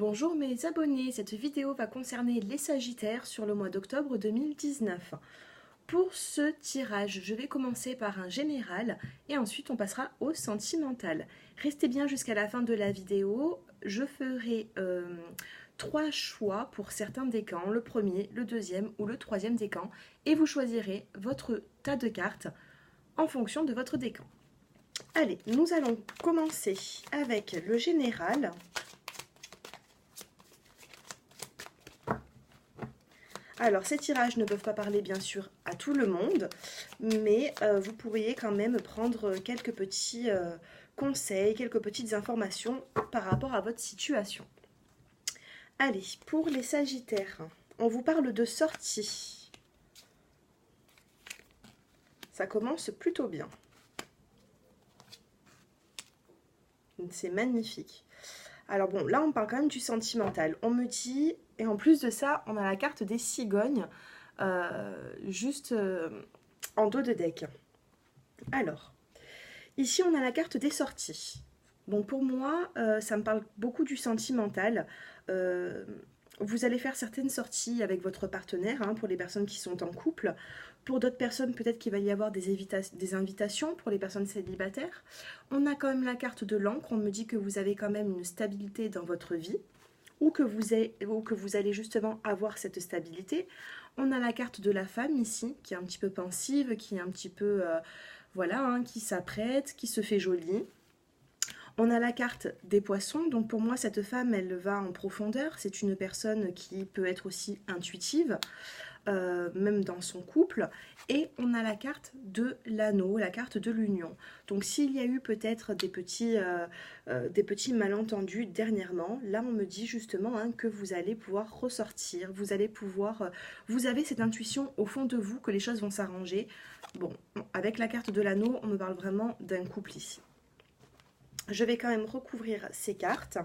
Bonjour mes abonnés, cette vidéo va concerner les Sagittaires sur le mois d'octobre 2019. Pour ce tirage, je vais commencer par un général et ensuite on passera au sentimental. Restez bien jusqu'à la fin de la vidéo, je ferai 3 choix pour certains décans, le premier, le deuxième ou le troisième décan, et vous choisirez votre tas de cartes en fonction de votre décan. Allez, nous allons commencer avec le général. Alors, ces tirages ne peuvent pas parler bien sûr à tout le monde, mais vous pourriez quand même prendre quelques petits conseils, quelques petites informations par rapport à votre situation. Allez, pour les Sagittaires, on vous parle de sortie. Ça commence plutôt bien. C'est magnifique. Alors bon, là on parle quand même du sentimental. On me dit, et en plus de ça, on a la carte des cigognes juste en dos de deck. Alors, ici on a la carte des sorties. Bon, pour moi, ça me parle beaucoup du sentimental. Vous allez faire certaines sorties avec votre partenaire, hein, pour les personnes qui sont en couple. Pour d'autres personnes, peut-être qu'il va y avoir des invitations pour les personnes célibataires. On a quand même la carte de l'encre. On me dit que vous avez quand même une stabilité dans votre vie, ou que vous allez justement avoir cette stabilité. On a la carte de la femme ici, qui est un petit peu pensive, qui est un petit peu, voilà, hein, qui s'apprête, qui se fait jolie. On a la carte des poissons, donc pour moi cette femme elle va en profondeur, c'est une personne qui peut être aussi intuitive, même dans son couple. Et on a la carte de l'anneau, la carte de l'union. Donc s'il y a eu peut-être des petits malentendus dernièrement, là on me dit justement, hein, que vous allez pouvoir ressortir, vous allez pouvoir, vous avez cette intuition au fond de vous que les choses vont s'arranger. Bon, avec la carte de l'anneau, on me parle vraiment d'un couple ici. Je vais quand même recouvrir ces cartes.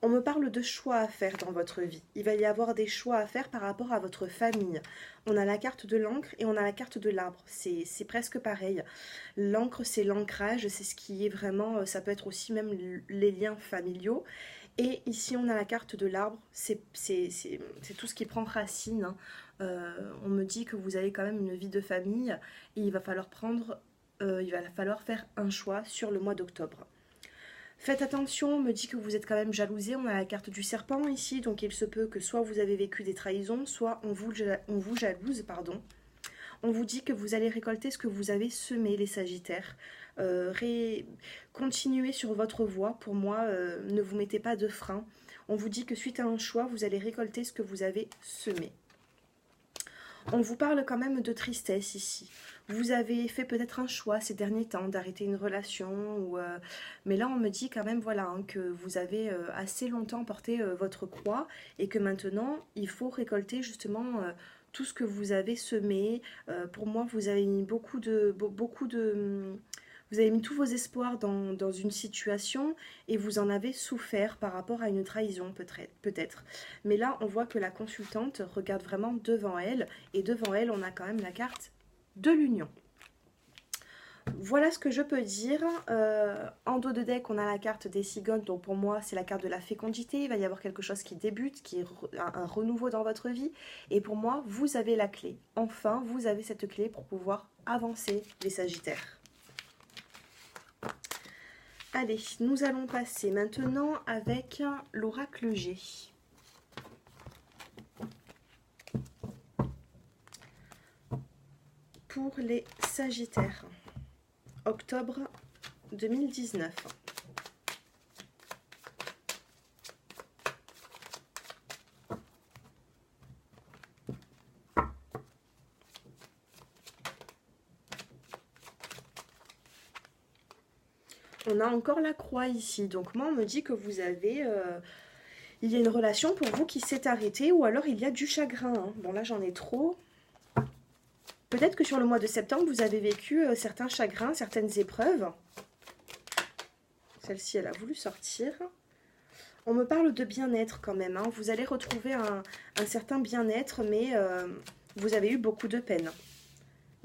On me parle de choix à faire dans votre vie. Il va y avoir des choix à faire par rapport à votre famille. On a la carte de l'encre et on a la carte de l'arbre. C'est presque pareil. L'encre, c'est l'ancrage, c'est ce qui est vraiment, ça peut être aussi même les liens familiaux. Et ici, on a la carte de l'arbre, c'est tout ce qui prend racine, hein. On me dit que vous avez quand même une vie de famille et il va falloir faire un choix sur le mois d'octobre. Faites attention, on me dit que vous êtes quand même jalousé. On a la carte du serpent ici, donc il se peut que soit vous avez vécu des trahisons, soit on vous jalouse, pardon. On vous dit que vous allez récolter ce que vous avez semé, les Sagittaires. Continuez sur votre voie. Pour moi, ne vous mettez pas de frein. On vous dit que suite à un choix, vous allez récolter ce que vous avez semé. On vous parle quand même de tristesse ici. Vous avez fait peut-être un choix ces derniers temps d'arrêter une relation, mais là on me dit quand même, voilà, hein, que vous avez assez longtemps porté votre croix et que maintenant il faut récolter justement tout ce que vous avez semé. Pour moi, vous avez mis vous avez mis tous vos espoirs dans une situation et vous en avez souffert par rapport à une trahison peut-être. Mais là, on voit que la consultante regarde vraiment devant elle et devant elle, on a quand même la carte de l'union. Voilà ce que je peux dire. En dos de deck, on a la carte des cigognes. Donc pour moi, c'est la carte de la fécondité. Il va y avoir quelque chose qui débute, qui est un renouveau dans votre vie. Et pour moi, vous avez la clé. Enfin, vous avez cette clé pour pouvoir avancer, les Sagittaires. Allez, nous allons passer maintenant avec l'oracle G. Pour les Sagittaires, octobre 2019. On a encore la croix ici, donc moi on me dit que vous avez, il y a une relation pour vous qui s'est arrêtée, ou alors il y a du chagrin, hein. Bon là j'en ai trop. Peut-être que sur le mois de septembre vous avez vécu certains chagrins, certaines épreuves. Celle-ci elle a voulu sortir. On me parle de bien-être quand même, hein. Vous allez retrouver un certain bien-être, mais vous avez eu beaucoup de peine.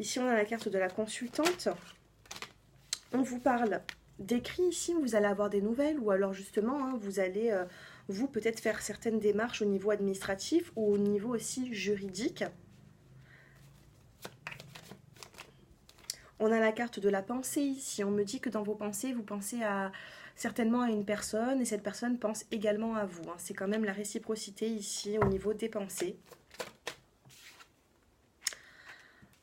Ici on a la carte de la consultante. On vous parle d'écrit ici, vous allez avoir des nouvelles, ou alors justement, hein, vous allez vous peut-être faire certaines démarches au niveau administratif ou au niveau aussi juridique. On a la carte de la pensée ici. On me dit que dans vos pensées, vous pensez certainement à une personne et cette personne pense également à vous. C'est quand même la réciprocité ici au niveau des pensées.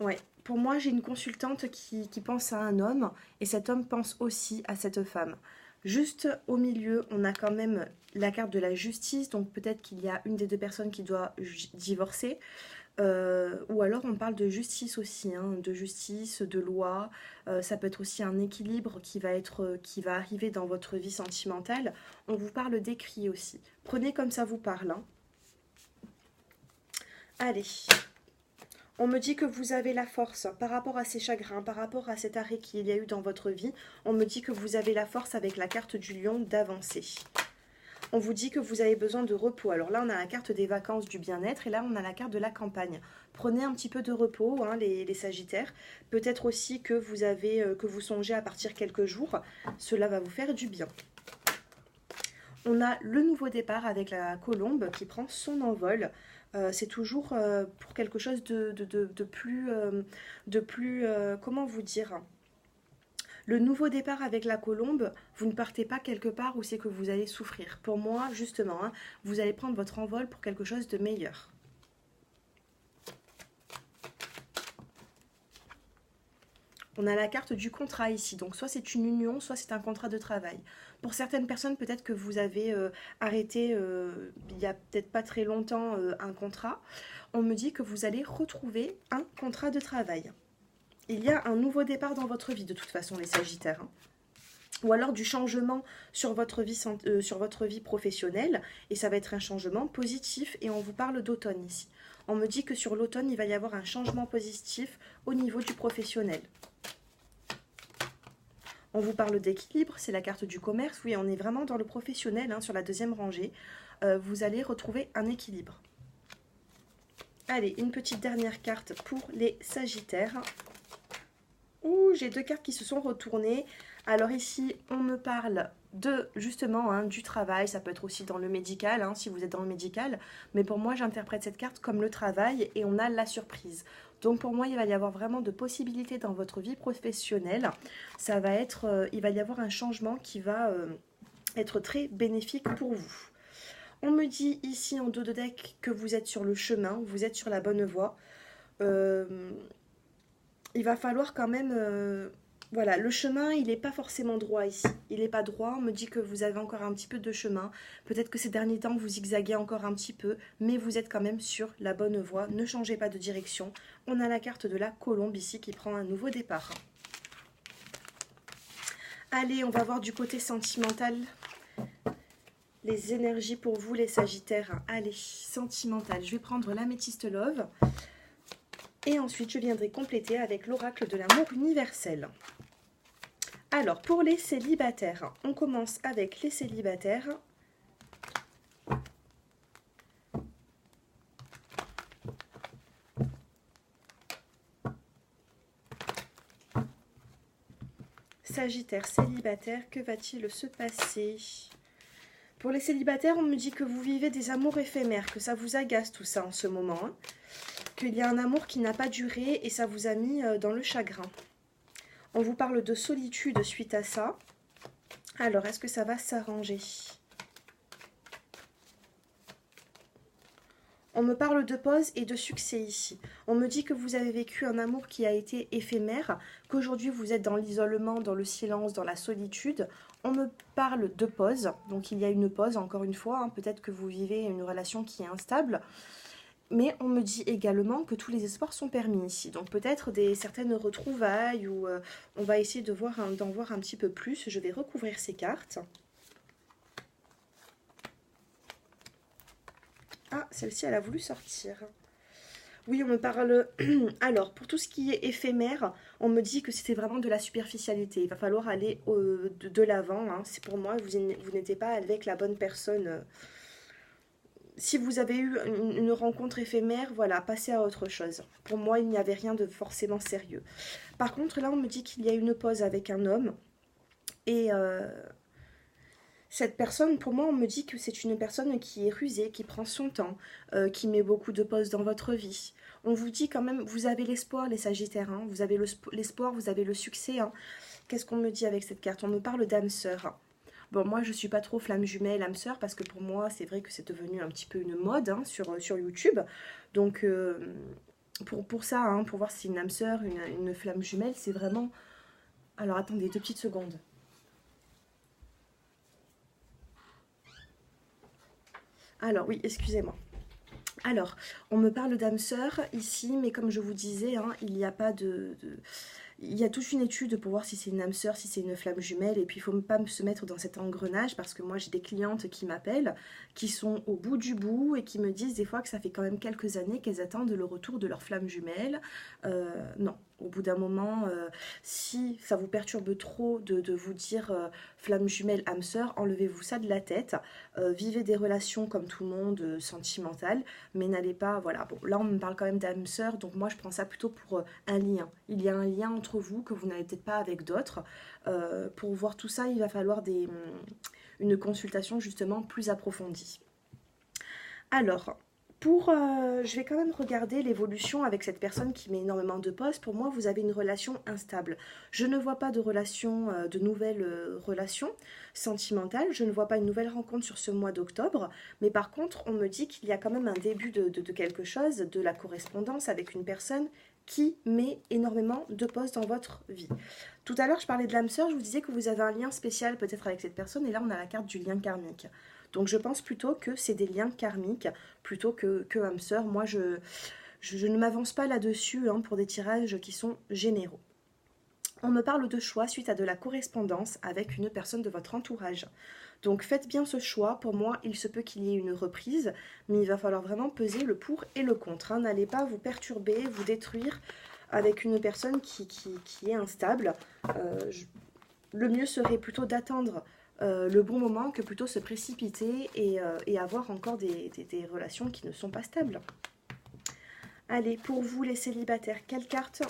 Ouais, pour moi, j'ai une consultante qui pense à un homme et cet homme pense aussi à cette femme. Juste au milieu, on a quand même la carte de la justice, donc peut-être qu'il y a une des deux personnes qui doit divorcer. Ou alors on parle de justice aussi, de justice, de loi. Ça peut être aussi un équilibre qui va arriver dans votre vie sentimentale. On vous parle d'écrit aussi. Prenez comme ça vous parle. Allez. On me dit que vous avez la force par rapport à ces chagrins, par rapport à cet arrêt qu'il y a eu dans votre vie. On me dit que vous avez la force avec la carte du lion d'avancer. On vous dit que vous avez besoin de repos. Alors là, on a la carte des vacances, du bien-être, et là, on a la carte de la campagne. Prenez un petit peu de repos, les Sagittaires. Peut-être aussi que vous songez à partir quelques jours. Cela va vous faire du bien. On a le nouveau départ avec la colombe qui prend son envol. C'est toujours pour quelque chose de plus, comment vous dire, le nouveau départ avec la colombe, vous ne partez pas quelque part où c'est que vous allez souffrir. Pour moi, justement, vous allez prendre votre envol pour quelque chose de meilleur. On a la carte du contrat ici, donc soit c'est une union, soit c'est un contrat de travail. Pour certaines personnes, peut-être que vous avez arrêté, il n'y a peut-être pas très longtemps, un contrat. On me dit que vous allez retrouver un contrat de travail. Il y a un nouveau départ dans votre vie, de toute façon, les Sagittaires. Ou alors du changement sur votre vie professionnelle, et ça va être un changement positif, et on vous parle d'automne ici. On me dit que sur l'automne, il va y avoir un changement positif au niveau du professionnel. On vous parle d'équilibre, c'est la carte du commerce. Oui, on est vraiment dans le professionnel, sur la deuxième rangée. Vous allez retrouver un équilibre. Allez, une petite dernière carte pour les Sagittaires. Ouh, j'ai deux cartes qui se sont retournées. Alors ici, on me parle justement du travail. Ça peut être aussi dans le médical, si vous êtes dans le médical. Mais pour moi, j'interprète cette carte comme le travail et on a la surprise. Donc pour moi, il va y avoir vraiment de possibilités dans votre vie professionnelle. Il va y avoir un changement qui va être très bénéfique pour vous. On me dit ici en dos de deck que vous êtes sur le chemin, vous êtes sur la bonne voie. Il va falloir quand même... voilà, le chemin, il n'est pas forcément droit ici. Il n'est pas droit, on me dit que vous avez encore un petit peu de chemin. Peut-être que ces derniers temps, vous zigzaguez encore un petit peu, mais vous êtes quand même sur la bonne voie. Ne changez pas de direction. On a la carte de la colombe ici qui prend un nouveau départ. Allez, on va voir du côté sentimental. Les énergies pour vous, les Sagittaires. Allez, sentimental. Je vais prendre l'améthyste love. Et ensuite, je viendrai compléter avec l'oracle de l'amour universel. Alors, pour les célibataires, on commence avec les célibataires. Sagittaire, célibataire, que va-t-il se passer? Pour les célibataires, on me dit que vous vivez des amours éphémères, que ça vous agace tout ça en ce moment. Qu'il y a un amour qui n'a pas duré et ça vous a mis dans le chagrin. On vous parle de solitude suite à ça. Alors, est-ce que ça va s'arranger? On me parle de pause et de succès ici. On me dit que vous avez vécu un amour qui a été éphémère, qu'aujourd'hui vous êtes dans l'isolement, dans le silence, dans la solitude. On me parle de pause, donc il y a une pause encore une fois. Peut-être que vous vivez une relation qui est instable. Mais on me dit également que tous les espoirs sont permis ici. Donc peut-être certaines retrouvailles ou on va essayer d'en voir un petit peu plus. Je vais recouvrir ces cartes. Ah, celle-ci, elle a voulu sortir. Oui, on me parle... Alors, pour tout ce qui est éphémère, on me dit que c'était vraiment de la superficialité. Il va falloir aller de l'avant. C'est pour moi, vous n'étiez pas avec la bonne personne... Si vous avez eu une rencontre éphémère, voilà, passez à autre chose. Pour moi, il n'y avait rien de forcément sérieux. Par contre, là, on me dit qu'il y a une pause avec un homme. Et Cette personne, pour moi, on me dit que c'est une personne qui est rusée, qui prend son temps, qui met beaucoup de pauses dans votre vie. On vous dit quand même, vous avez l'espoir, les Sagittaires, hein, vous avez l'espoir, vous avez le succès. Hein. Qu'est-ce qu'on me dit avec cette carte? On me parle d'âme sœur. Bon, moi, je suis pas trop flamme jumelle, âme sœur, parce que pour moi, c'est vrai que c'est devenu un petit peu une mode hein, sur YouTube. Donc, pour ça, hein, pour voir si c'est une âme sœur, une flamme jumelle, c'est vraiment... Alors, attendez, 2 petites secondes. Alors, oui, excusez-moi. Alors, on me parle d'âme sœur ici, mais comme je vous disais, hein, il n'y a pas il y a toute une étude pour voir si c'est une âme sœur, si c'est une flamme jumelle, et puis il ne faut pas se mettre dans cet engrenage, parce que moi j'ai des clientes qui m'appellent, qui sont au bout du bout, et qui me disent des fois que ça fait quand même quelques années qu'elles attendent le retour de leur flamme jumelle. Non, au bout d'un moment, si ça vous perturbe trop de vous dire flamme jumelle, âme sœur, enlevez-vous ça de la tête, vivez des relations comme tout le monde, sentimentales, mais n'allez pas, voilà, bon, là on me parle quand même d'âme sœur, donc moi je prends ça plutôt pour un lien. Il y a un lien entre vous que vous n'avez peut-être pas avec d'autres. Pour voir tout ça, il va falloir une consultation justement plus approfondie. Alors, je vais quand même regarder l'évolution avec cette personne qui met énormément de pauses. Pour moi, vous avez une relation instable. Je ne vois pas de relation, de nouvelles relations sentimentales. Je ne vois pas une nouvelle rencontre sur ce mois d'octobre. Mais par contre, on me dit qu'il y a quand même un début de quelque chose, de la correspondance avec une personne qui met énormément de pauses dans votre vie. Tout à l'heure, je parlais de l'âme sœur. Je vous disais que vous avez un lien spécial peut-être avec cette personne. Et là, on a la carte du lien karmique. Donc je pense plutôt que c'est des liens karmiques plutôt que âme sœur. Moi, je ne m'avance pas là-dessus hein, pour des tirages qui sont généraux. On me parle de choix suite à de la correspondance avec une personne de votre entourage. Donc faites bien ce choix. Pour moi, il se peut qu'il y ait une reprise, mais il va falloir vraiment peser le pour et le contre. Hein. N'allez pas vous perturber, vous détruire avec une personne qui est instable. Le mieux serait plutôt d'attendre le bon moment que plutôt se précipiter et avoir encore des relations qui ne sont pas stables. Allez, pour vous les célibataires, quelle carte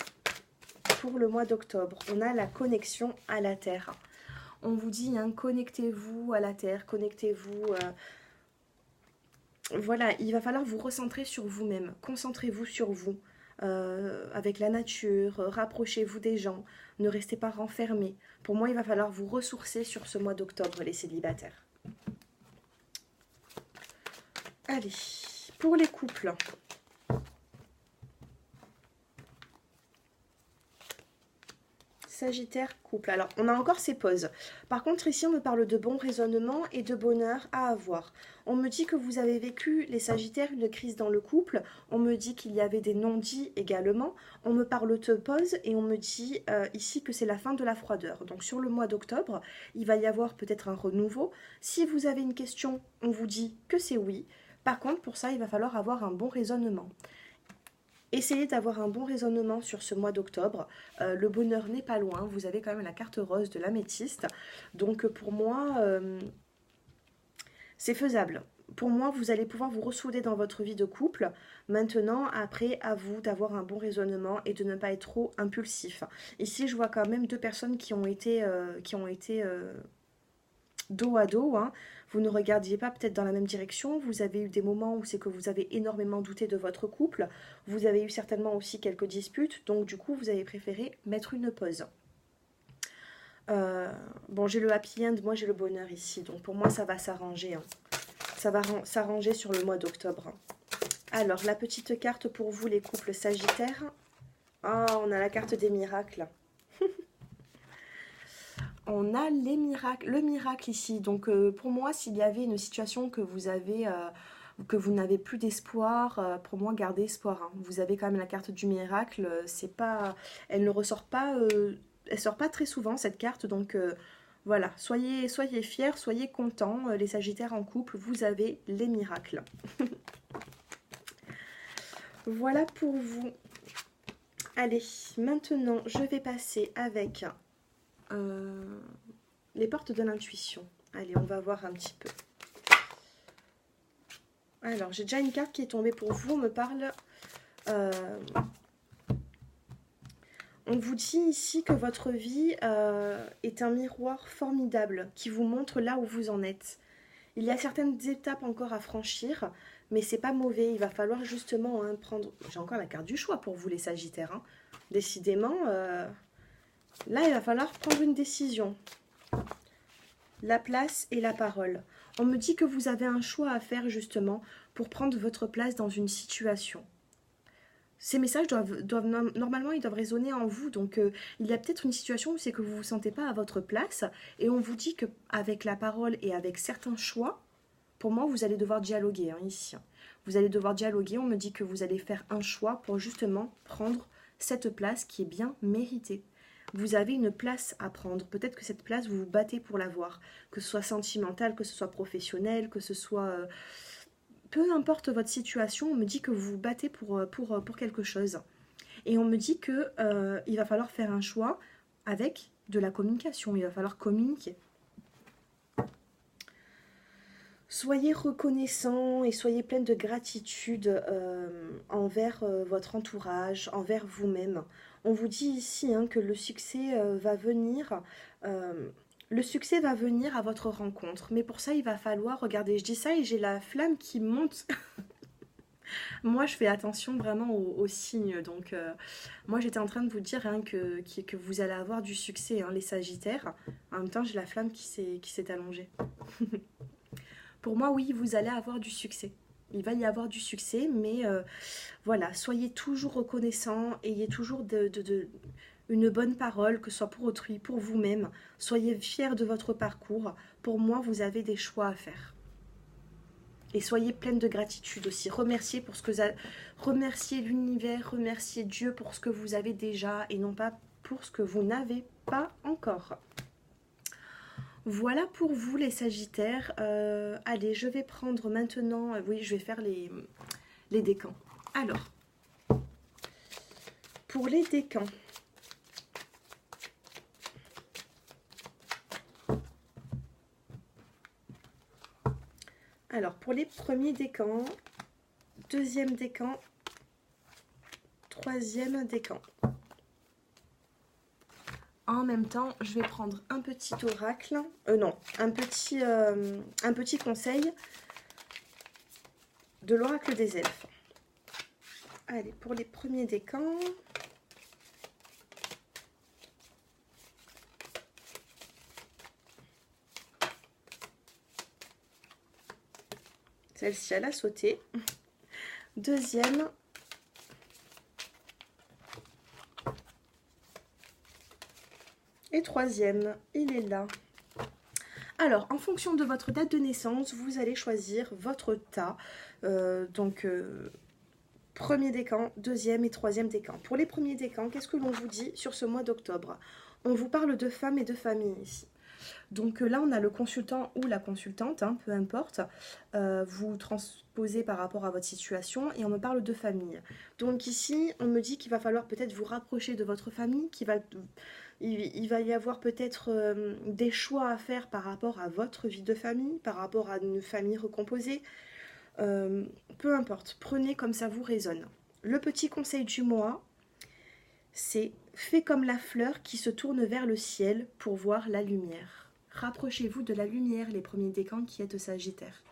pour le mois d'octobre? On a la connexion à la Terre. On vous dit, hein, connectez-vous à la Terre, connectez-vous... Voilà, il va falloir vous recentrer sur vous-même. Concentrez-vous sur vous. Avec la nature, rapprochez-vous des gens, ne restez pas renfermés. Pour moi, il va falloir vous ressourcer sur ce mois d'octobre, les célibataires. Allez, pour les couples. Sagittaire, couple. Alors, on a encore ces pauses. Par contre, ici, on me parle de bon raisonnement et de bonheur à avoir. On me dit que vous avez vécu, les Sagittaires, une crise dans le couple. On me dit qu'il y avait des non-dits également. On me parle de pause et on me dit ici que c'est la fin de la froideur. Donc, sur le mois d'octobre, il va y avoir peut-être un renouveau. Si vous avez une question, on vous dit que c'est oui. Par contre, pour ça, il va falloir avoir un bon raisonnement. Essayez d'avoir un bon raisonnement sur ce mois d'octobre. Le bonheur n'est pas loin. Vous avez quand même la carte rose de l'améthyste. Donc pour moi, c'est faisable. Pour moi, vous allez pouvoir vous ressouder dans votre vie de couple. Maintenant, après, à vous d'avoir un bon raisonnement et de ne pas être trop impulsif. Ici, je vois quand même 2 personnes qui ont été dos à dos, hein. Vous ne regardiez pas peut-être dans la même direction, vous avez eu des moments où c'est que vous avez énormément douté de votre couple, vous avez eu certainement aussi quelques disputes, donc du coup vous avez préféré mettre une pause. Bon, j'ai le happy end, moi j'ai le bonheur ici, donc pour moi ça va s'arranger. Hein. Ça va s'arranger sur le mois d'octobre. Alors, la petite carte pour vous les couples sagittaires. Ah, on a la carte des miracles. On a les miracles, le miracle ici. Donc pour moi, s'il y avait une situation que vous avez, que vous n'avez plus d'espoir, pour moi, gardez espoir. Hein. Vous avez quand même la carte du miracle. C'est pas, elle ne ressort pas, elle sort pas très souvent cette carte. Donc voilà, soyez fiers, soyez contents. Les Sagittaires en couple, vous avez les miracles. Voilà pour vous. Allez, maintenant, je vais passer avec les portes de l'intuition. Allez, on va voir un petit peu. Alors, j'ai déjà une carte qui est tombée pour vous. On On vous dit ici que votre vie est un miroir formidable qui vous montre là où vous en êtes. Il y a certaines étapes encore à franchir, mais c'est pas mauvais. Il va falloir justement prendre... J'ai encore la carte du choix pour vous les Sagittaires. Hein. Décidément, là il va falloir prendre une décision. La place et la parole. On me dit que vous avez un choix à faire justement pour prendre votre place dans une situation. Ces messages normalement, ils doivent résonner en vous. Donc, il y a peut-être une situation où c'est que vous ne vous sentez pas à votre place. Et on vous dit qu'avec la parole et avec certains choix, pour moi, vous allez devoir dialoguer ici. Vous allez devoir dialoguer. On me dit que vous allez faire un choix pour justement prendre cette place qui est bien méritée. Vous avez une place à prendre. Peut-être que cette place, vous vous battez pour l'avoir. Que ce soit sentimental, que ce soit professionnel, que ce soit... peu importe votre situation, on me dit que vous vous battez pour quelque chose. Et on me dit que il va falloir faire un choix avec de la communication. Il va falloir communiquer. Soyez reconnaissant et soyez pleine de gratitude envers votre entourage, envers vous-même. On vous dit ici que le succès va venir... le succès va venir à votre rencontre. Mais pour ça, il va falloir... Regardez, je dis ça et j'ai la flamme qui monte. Moi, je fais attention vraiment aux signes. Donc, moi, j'étais en train de vous dire que vous allez avoir du succès, les Sagittaires. En même temps, j'ai la flamme qui s'est allongée. Pour moi, oui, vous allez avoir du succès. Il va y avoir du succès, mais voilà, soyez toujours reconnaissant, ayez toujours une bonne parole, que ce soit pour autrui, pour vous-même. Soyez fiers de votre parcours. Pour moi, vous avez des choix à faire. Et soyez pleine de gratitude aussi. Remerciez remerciez l'univers, remerciez Dieu pour ce que vous avez déjà et non pas pour ce que vous n'avez pas encore. Voilà pour vous les Sagittaires. Allez, je vais prendre maintenant... oui, je vais faire les décans. Alors, pour les décans... Alors, pour les premiers décans, deuxième décan, troisième décan. En même temps, je vais prendre un petit oracle, non, un petit conseil de l'oracle des elfes. Allez, pour les premiers décans. Celle-ci, elle a sauté. Deuxième. Et troisième, il est là. Alors, en fonction de votre date de naissance, vous allez choisir votre tas. Premier décan, deuxième et troisième décan. Pour les premiers décans, qu'est-ce que l'on vous dit sur ce mois d'octobre? On vous parle de femmes et de famille ici. Donc là, on a le consultant ou la consultante, peu importe. Vous transposez par rapport à votre situation et on me parle de famille. Donc ici, on me dit qu'il va falloir peut-être vous rapprocher de votre famille, il va y avoir peut-être des choix à faire par rapport à votre vie de famille, par rapport à une famille recomposée. Peu importe, prenez comme ça vous résonne. Le petit conseil du mois, c'est « Fais comme la fleur qui se tourne vers le ciel pour voir la lumière ». Rapprochez-vous de la lumière, les premiers décans qui êtes Sagittaire.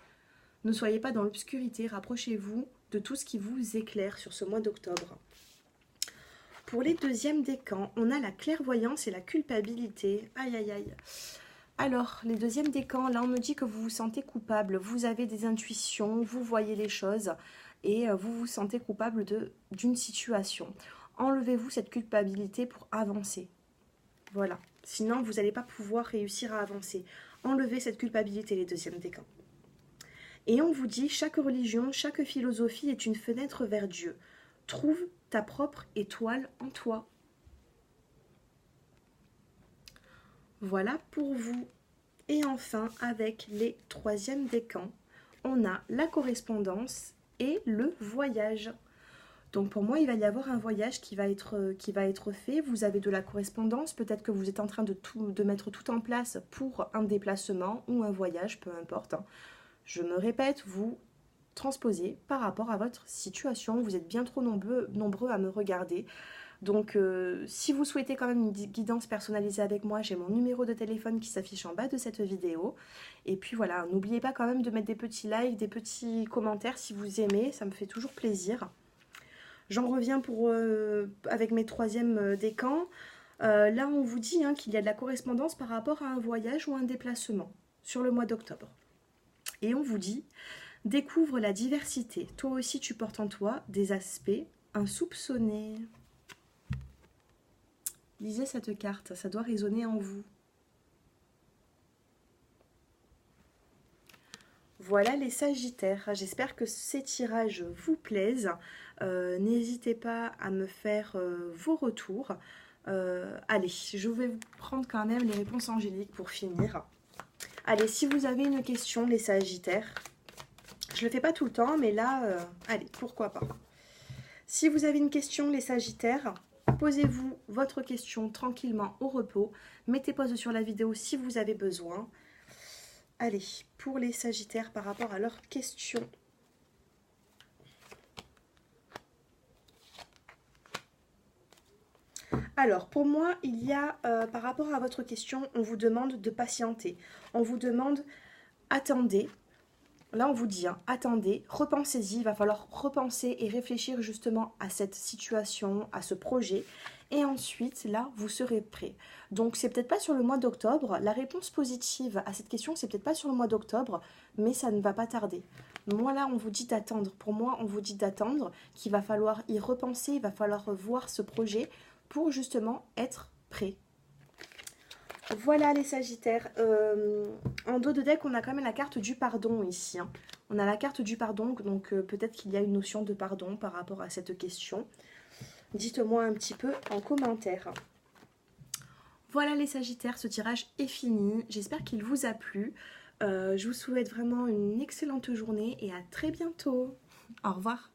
Ne soyez pas dans l'obscurité, rapprochez-vous de tout ce qui vous éclaire sur ce mois d'octobre. Pour les deuxièmes décans, on a la clairvoyance et la culpabilité. Aïe, aïe, aïe. Alors, les deuxièmes décans, là, on me dit que vous vous sentez coupable. Vous avez des intuitions, vous voyez les choses et vous vous sentez coupable d'une situation. Enlevez-vous cette culpabilité pour avancer. Voilà. Sinon, vous n'allez pas pouvoir réussir à avancer. Enlevez cette culpabilité, les deuxièmes décans. Et on vous dit, chaque religion, chaque philosophie est une fenêtre vers Dieu. Trouve ta propre étoile en toi. Voilà pour vous. Et enfin, avec les troisièmes décans, on a la correspondance et le voyage. Donc pour moi, il va y avoir un voyage qui va être fait. Vous avez de la correspondance, peut-être que vous êtes en train de mettre tout en place pour un déplacement ou un voyage, peu importe. Je me répète, vous transposez par rapport à votre situation. Vous êtes bien trop nombreux à me regarder. Donc si vous souhaitez quand même une guidance personnalisée avec moi, j'ai mon numéro de téléphone qui s'affiche en bas de cette vidéo. Et puis voilà, n'oubliez pas quand même de mettre des petits likes, des petits commentaires si vous aimez, ça me fait toujours plaisir. J'en reviens avec mes troisièmes décans. Là, on vous dit qu'il y a de la correspondance par rapport à un voyage ou un déplacement sur le mois d'octobre. Et on vous dit, découvre la diversité. Toi aussi, tu portes en toi des aspects insoupçonnés. Lisez cette carte, ça doit résonner en vous. Voilà les Sagittaires, j'espère que ces tirages vous plaisent. N'hésitez pas à me faire vos retours. Allez, je vais prendre quand même les réponses angéliques pour finir. Allez, si vous avez une question, les Sagittaires, je le fais pas tout le temps, mais là, allez, pourquoi pas. Si vous avez une question, les Sagittaires, posez-vous votre question tranquillement au repos. Mettez pause sur la vidéo si vous avez besoin. Allez, pour les Sagittaires par rapport à leurs questions. Alors, pour moi, il y a, par rapport à votre question, on vous demande de patienter. On vous demande, attendez. Là, on vous dit, attendez, repensez-y. Il va falloir repenser et réfléchir justement à cette situation, à ce projet. Et ensuite, là, vous serez prêt. Donc, c'est peut-être pas sur le mois d'octobre. La réponse positive à cette question, c'est peut-être pas sur le mois d'octobre, mais ça ne va pas tarder. Moi, là, on vous dit d'attendre. Pour moi, on vous dit d'attendre, qu'il va falloir y repenser, il va falloir voir ce projet pour justement être prêt. Voilà les Sagittaires. En dos de deck, on a quand même la carte du pardon ici. On a la carte du pardon, donc peut-être qu'il y a une notion de pardon par rapport à cette question. Dites-moi un petit peu en commentaire. Voilà les Sagittaires, ce tirage est fini. J'espère qu'il vous a plu. Je vous souhaite vraiment une excellente journée et à très bientôt. Au revoir.